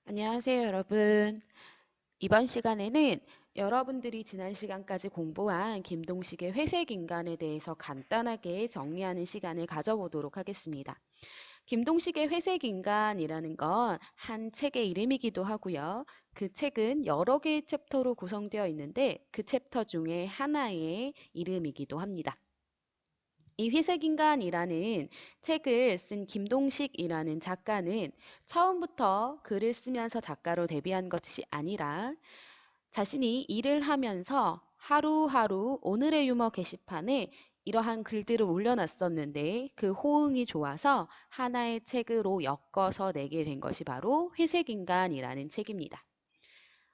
안녕하세요, 여러분. 이번 시간에는 여러분들이 지난 시간까지 공부한 김동식의 회색 인간에 대해서 간단하게 정리하는 시간을 가져보도록 하겠습니다. 김동식의 회색 인간이라는 건 한 책의 이름이기도 하고요. 그 책은 여러 개의 챕터로 구성되어 있는데 그 챕터 중에 하나의 이름이기도 합니다. 이 회색인간이라는 책을 쓴 김동식이라는 작가는 처음부터 글을 쓰면서 작가로 데뷔한 것이 아니라 자신이 일을 하면서 하루하루 오늘의 유머 게시판에 이러한 글들을 올려놨었는데 그 호응이 좋아서 하나의 책으로 엮어서 내게 된 것이 바로 회색인간이라는 책입니다.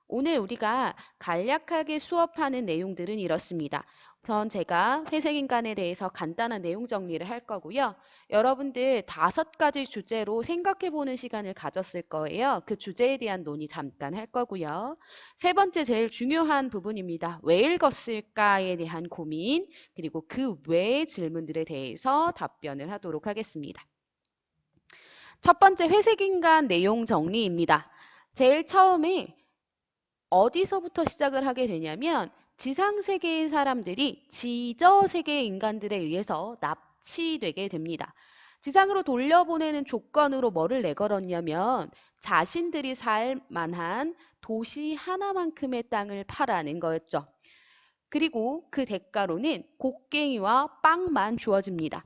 오늘 우리가 간략하게 수업하는 내용들은 이렇습니다. 우선 제가 회색인간에 대해서 간단한 내용 정리를 할 거고요. 여러분들 5가지 주제로 생각해보는 시간을 가졌을 거예요. 그 주제에 대한 논의 잠깐 할 거고요. 세 번째 제일 중요한 부분입니다. 왜 읽었을까에 대한 고민, 그리고 그 외의 질문들에 대해서 답변을 하도록 하겠습니다. 첫 번째 회색인간 내용 정리입니다. 제일 처음에 어디서부터 시작을 하게 되냐면 지상세계의 사람들이 지저세계의 인간들에 의해서 납치되게 됩니다. 지상으로 돌려보내는 조건으로 뭐를 내걸었냐면 자신들이 살 만한 도시 하나만큼의 땅을 파라는 거였죠. 그리고 그 대가로는 곡괭이와 빵만 주어집니다.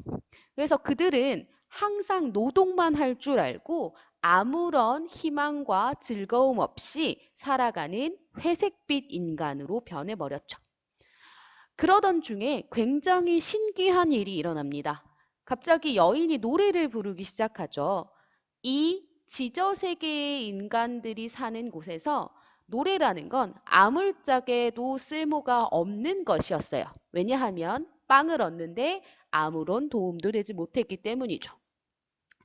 그래서 그들은 항상 노동만 할 줄 알고 아무런 희망과 즐거움 없이 살아가는 회색빛 인간으로 변해버렸죠. 그러던 중에 굉장히 신기한 일이 일어납니다. 갑자기 여인이 노래를 부르기 시작하죠. 이 지저세계의 인간들이 사는 곳에서 노래라는 건 아물짝에도 쓸모가 없는 것이었어요. 왜냐하면 빵을 얻는데 아무런 도움도 되지 못했기 때문이죠.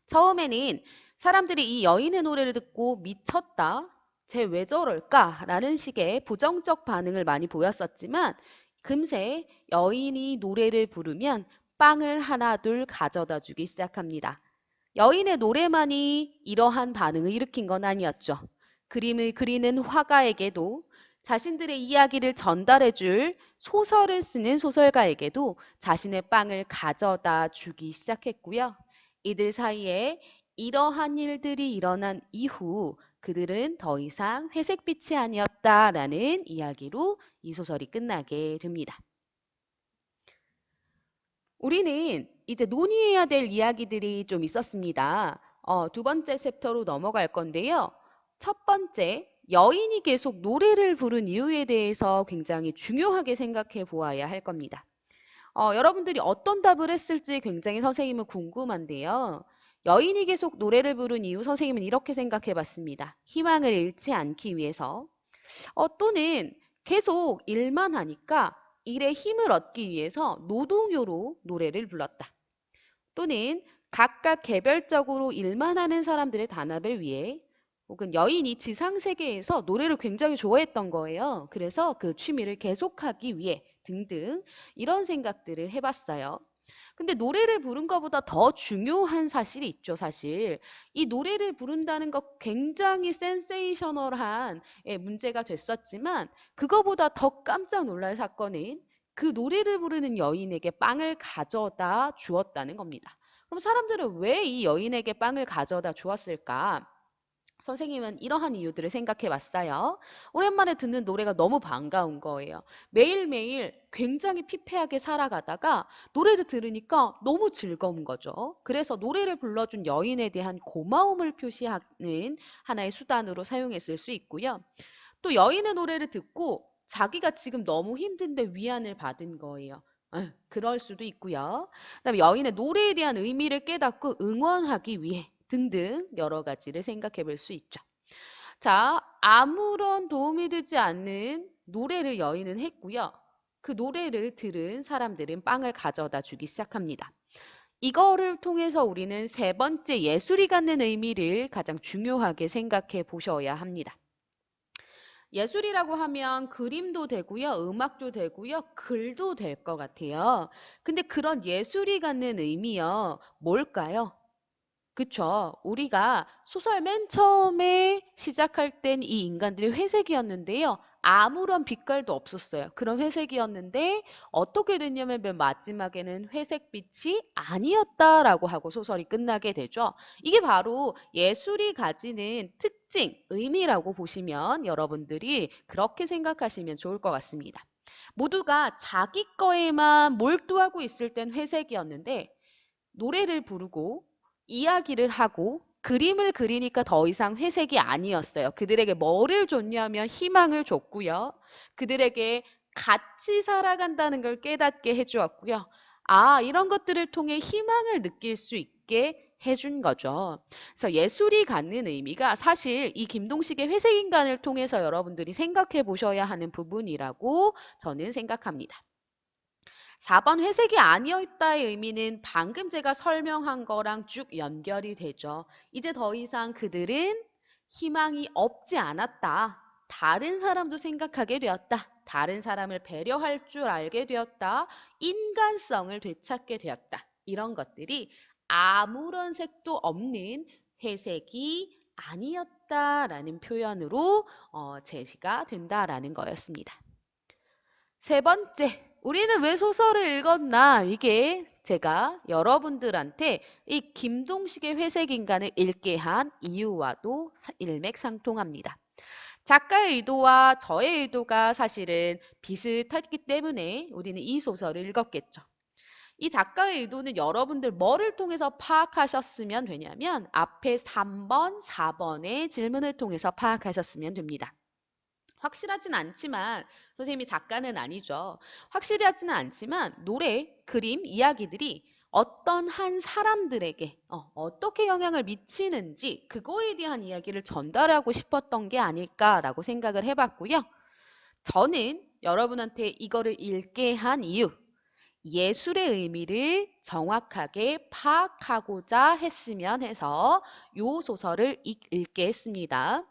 처음에는 사람들이 이 여인의 노래를 듣고 미쳤다, 쟤 왜 저럴까? 라는 식의 부정적 반응을 많이 보였었지만 금세 여인이 노래를 부르면 빵을 하나둘 가져다 주기 시작합니다. 여인의 노래만이 이러한 반응을 일으킨 건 아니었죠. 그림을 그리는 화가에게도 자신들의 이야기를 전달해 줄 소설을 쓰는 소설가에게도 자신의 빵을 가져다 주기 시작했고요. 이들 사이에 이러한 일들이 일어난 이후 그들은 더 이상 회색빛이 아니었다라는 이야기로 이 소설이 끝나게 됩니다. 우리는 이제 논의해야 될 이야기들이 좀 있었습니다. 두 번째 챕터로 넘어갈 건데요. 첫 번째, 여인이 계속 노래를 부른 이유에 대해서 굉장히 중요하게 생각해 보아야 할 겁니다. 여러분들이 어떤 답을 했을지 굉장히 선생님은 궁금한데요. 여인이 계속 노래를 부른 이유 선생님은 이렇게 생각해 봤습니다. 희망을 잃지 않기 위해서. 또는 계속 일만 하니까 일에 힘을 얻기 위해서 노동요로 노래를 불렀다. 또는 각각 개별적으로 일만 하는 사람들의 단합을 위해 혹은 여인이 지상세계에서 노래를 굉장히 좋아했던 거예요. 그래서 그 취미를 계속하기 위해 등등 이런 생각들을 해봤어요. 근데 노래를 부른 것보다 더 중요한 사실이 있죠, 사실. 이 노래를 부른다는 것 굉장히 센세이셔널한 문제가 됐었지만 그거보다 더 깜짝 놀랄 사건은 그 노래를 부르는 여인에게 빵을 가져다 주었다는 겁니다. 그럼 사람들은 왜 이 여인에게 빵을 가져다 주었을까? 선생님은 이러한 이유들을 생각해 봤어요. 오랜만에 듣는 노래가 너무 반가운 거예요. 매일매일 굉장히 피폐하게 살아가다가 노래를 들으니까 너무 즐거운 거죠. 그래서 노래를 불러준 여인에 대한 고마움을 표시하는 하나의 수단으로 사용했을 수 있고요. 또 여인의 노래를 듣고 자기가 지금 너무 힘든데 위안을 받은 거예요. 그럴 수도 있고요. 그다음에 여인의 노래에 대한 의미를 깨닫고 응원하기 위해 등등 여러 가지를 생각해 볼 수 있죠. 자, 아무런 도움이 되지 않는 노래를 여인은 했고요. 그 노래를 들은 사람들은 빵을 가져다 주기 시작합니다. 이거를 통해서 우리는 세 번째 예술이 갖는 의미를 가장 중요하게 생각해 보셔야 합니다. 예술이라고 하면 그림도 되고요, 음악도 되고요, 글도 될 것 같아요. 근데 그런 예술이 갖는 의미요, 뭘까요? 그쵸. 우리가 소설 맨 처음에 시작할 땐 이 인간들이 회색이었는데요. 아무런 빛깔도 없었어요. 그런 회색이었는데 어떻게 됐냐면 맨 마지막에는 회색빛이 아니었다라고 하고 소설이 끝나게 되죠. 이게 바로 예술이 가지는 특징, 의미라고 보시면 여러분들이 그렇게 생각하시면 좋을 것 같습니다. 모두가 자기 거에만 몰두하고 있을 땐 회색이었는데 노래를 부르고 이야기를 하고 그림을 그리니까 더 이상 회색이 아니었어요. 그들에게 뭐를 줬냐면 희망을 줬고요. 그들에게 같이 살아간다는 걸 깨닫게 해주었고요. 아, 이런 것들을 통해 희망을 느낄 수 있게 해준 거죠. 그래서 예술이 갖는 의미가 사실 이 김동식의 회색 인간을 통해서 여러분들이 생각해 보셔야 하는 부분이라고 저는 생각합니다. 4번 회색이 아니었다의 의미는 방금 제가 설명한 거랑 쭉 연결이 되죠. 이제 더 이상 그들은 희망이 없지 않았다. 다른 사람도 생각하게 되었다. 다른 사람을 배려할 줄 알게 되었다. 인간성을 되찾게 되었다. 이런 것들이 아무런 색도 없는 회색이 아니었다라는 표현으로 제시가 된다라는 거였습니다. 세 번째, 우리는 왜 소설을 읽었나? 이게 제가 여러분들한테 이 김동식의 회색 인간을 읽게 한 이유와도 일맥상통합니다. 작가의 의도와 저의 의도가 사실은 비슷했기 때문에 우리는 이 소설을 읽었겠죠. 이 작가의 의도는 여러분들 뭐를 통해서 파악하셨으면 되냐면 앞에 3번, 4번의 질문을 통해서 파악하셨으면 됩니다. 확실하진 않지만 선생님이 작가는 아니죠. 확실하지는 않지만 노래, 그림, 이야기들이 어떤 한 사람들에게 어떻게 영향을 미치는지 그거에 대한 이야기를 전달하고 싶었던 게 아닐까라고 생각을 해봤고요. 저는 여러분한테 이거를 읽게 한 이유, 예술의 의미를 정확하게 파악하고자 했으면 해서 요 소설을 읽게 했습니다.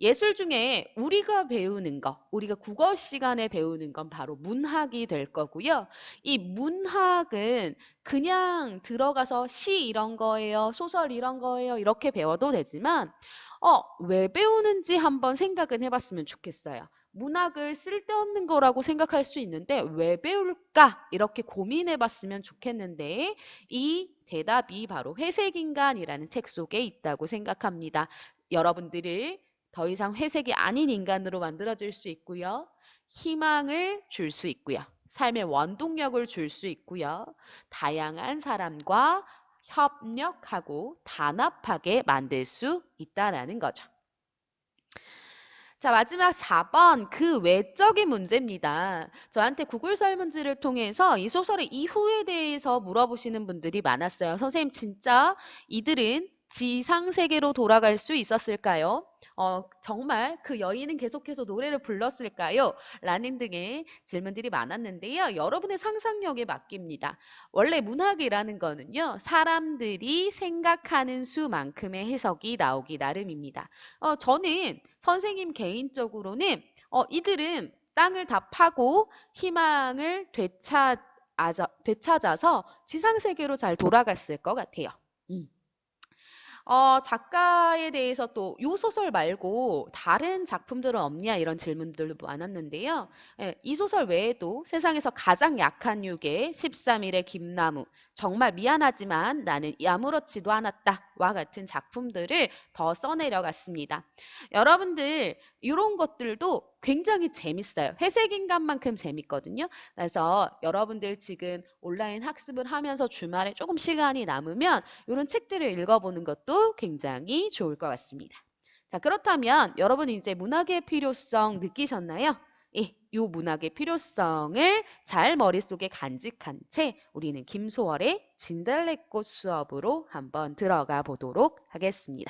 예술 중에 우리가 배우는 거, 우리가 국어 시간에 배우는 건 바로 문학이 될 거고요. 이 문학은 그냥 들어가서 시 이런 거예요, 소설 이런 거예요, 이렇게 배워도 되지만, 왜 배우는지 한번 생각은 해봤으면 좋겠어요. 문학을 쓸데없는 거라고 생각할 수 있는데 왜 배울까? 이렇게 고민해봤으면 좋겠는데 이 대답이 바로 회색인간이라는 책 속에 있다고 생각합니다. 여러분들을 더 이상 회색이 아닌 인간으로 만들어줄 수 있고요. 희망을 줄 수 있고요. 삶의 원동력을 줄 수 있고요. 다양한 사람과 협력하고 단합하게 만들 수 있다라는 거죠. 자, 마지막 4번 그 외적인 문제입니다. 저한테 구글 설문지를 통해서 이 소설의 이후에 대해서 물어보시는 분들이 많았어요. 선생님 진짜 이들은 지상 세계로 돌아갈 수 있었을까요? 정말 그 여인은 계속해서 노래를 불렀을까요? 라는 등의 질문들이 많았는데요. 여러분의 상상력에 맡깁니다. 원래 문학이라는 거는요. 사람들이 생각하는 수만큼의 해석이 나오기 나름입니다. 저는 선생님 개인적으로는 이들은 땅을 다 파고 희망을 되찾아서 지상세계로 잘 돌아갔을 것 같아요. 음. 작가에 대해서 또 요 소설 말고 다른 작품들은 없냐 이런 질문들도 많았는데요. 예, 이 소설 외에도 세상에서 가장 약한 유괴, 13일의 김나무, 정말 미안하지만 나는 아무렇지도 않았다와 같은 작품들을 더 써내려갔습니다. 여러분들 이런 것들도 굉장히 재밌어요. 회색인간만큼 재밌거든요. 그래서 여러분들 지금 온라인 학습을 하면서 주말에 조금 시간이 남으면 이런 책들을 읽어보는 것도 굉장히 좋을 것 같습니다. 자, 그렇다면 여러분 이제 문학의 필요성 느끼셨나요? 예, 이 문학의 필요성을 잘 머릿속에 간직한 채 우리는 김소월의 진달래꽃 수업으로 한번 들어가 보도록 하겠습니다.